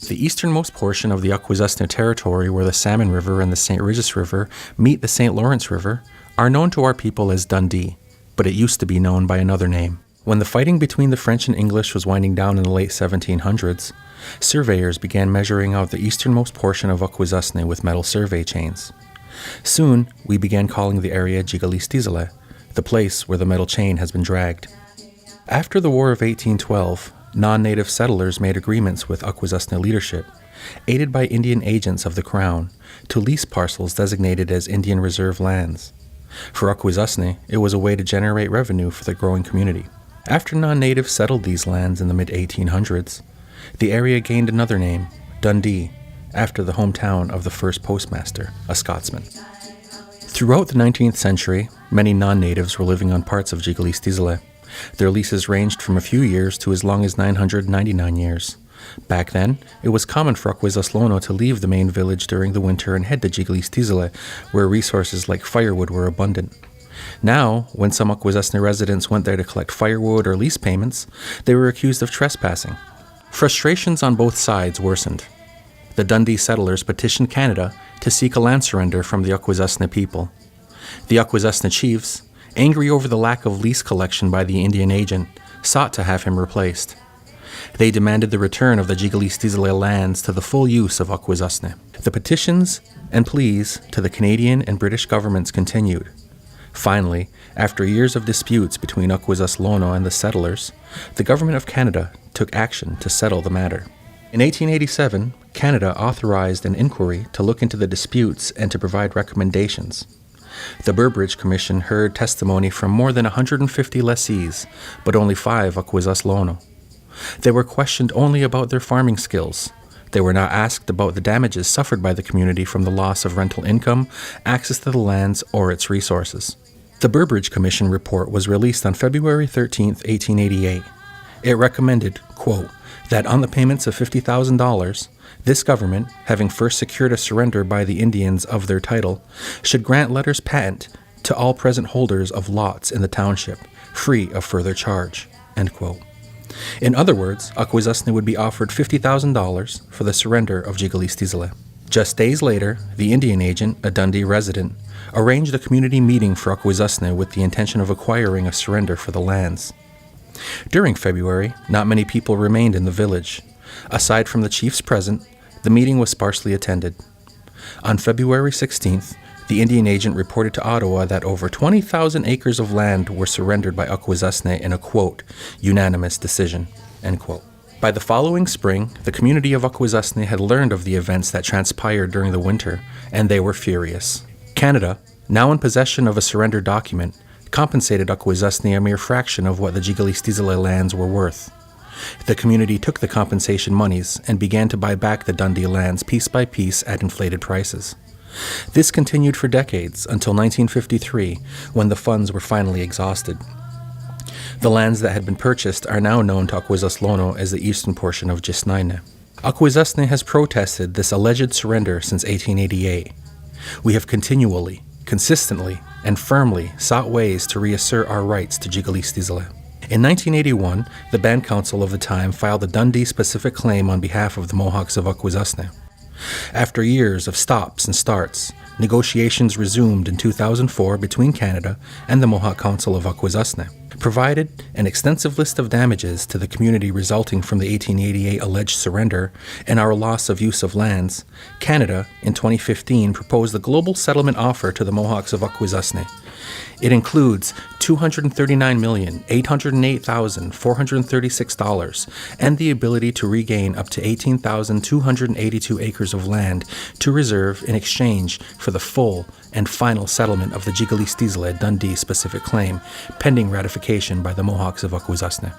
The easternmost portion of the Akwesasne territory, where the Salmon River and the St. Regis River meet the St. Lawrence River, are known to our people as Dundee, but it used to be known by another name. When the fighting between the French and English was winding down in the late 1700s, surveyors began measuring out the easternmost portion of Akwesasne with metal survey chains. Soon, we began calling the area Tsikaristisere, the place where the metal chain has been dragged. After the War of 1812, non-native settlers made agreements with Akwesasne leadership, aided by Indian agents of the Crown, to lease parcels designated as Indian Reserve lands. For Akwesasne, it was a way to generate revenue for the growing community. After non-natives settled these lands in the mid-1800s, the area gained another name, Dundee, after the hometown of the first postmaster, a Scotsman. Throughout the 19th century, many non-natives were living on parts of Tsikaristisere. Their leases ranged from a few years to as long as 999 years. Back then, it was common for Akwesasne to leave the main village during the winter and head to Tsikaristisere, where resources like firewood were abundant. Now, when some Akwesasne residents went there to collect firewood or lease payments, they were accused of trespassing. Frustrations on both sides worsened. The Dundee settlers petitioned Canada to seek a land surrender from the Akwesasne people. The Akwesasne chiefs, angry over the lack of lease collection by the Indian agent, sought to have him replaced. They demanded the return of the Tsikaristisere lands to the full use of Akwesasne. The petitions and pleas to the Canadian and British governments continued. Finally, after years of disputes between Akwesasne and the settlers, the Government of Canada took action to settle the matter. In 1887, Canada authorized an inquiry to look into the disputes and to provide recommendations. The Burbridge Commission heard testimony from more than 150 lessees, but only 5 Akwesasne. They were questioned only about their farming skills. They were not asked about the damages suffered by the community from the loss of rental income, access to the lands, or its resources. The Burbridge Commission report was released on February 13, 1888. It recommended, quote, that on the payments of $50,000, this government, having first secured a surrender by the Indians of their title, should grant letters patent to all present holders of lots in the township, free of further charge, end quote. In other words, Akwesasne would be offered $50,000 for the surrender of Tsikaristisere. Just days later, the Indian agent, a Dundee resident, arranged a community meeting for Akwesasne with the intention of acquiring a surrender for the lands. During February, not many people remained in the village. Aside from the chiefs present, the meeting was sparsely attended. On February 16th, the Indian agent reported to Ottawa that over 20,000 acres of land were surrendered by Akwesasne in a, quote, unanimous decision, end quote. By the following spring, the community of Akwesasne had learned of the events that transpired during the winter, and they were furious. Canada, now in possession of a surrender document, compensated Akwesasne a mere fraction of what the Tsikaristisere lands were worth. The community took the compensation monies and began to buy back the Dundee lands piece by piece at inflated prices. This continued for decades until 1953, when the funds were finally exhausted. The lands that had been purchased are now known to Akwesasne as the eastern portion of Akwesasne. Akwesasne has protested this alleged surrender since 1888. We have continually, consistently, and firmly sought ways to reassert our rights to Tsikaristisere. In 1981, the Band Council of the time filed a Dundee-specific claim on behalf of the Mohawks of Akwesasne. After years of stops and starts, negotiations resumed in 2004 between Canada and the Mohawk Council of Akwesasne. Provided an extensive list of damages to the community resulting from the 1888 alleged surrender and our loss of use of lands, Canada, in 2015, proposed a global settlement offer to the Mohawks of Akwesasne. It includes $239,808,436 and the ability to regain up to 18,282 acres of land to reserve in exchange for the full and final settlement of the Tsikaristisere Dundee specific claim, pending ratification by the Mohawks of Akwesasne.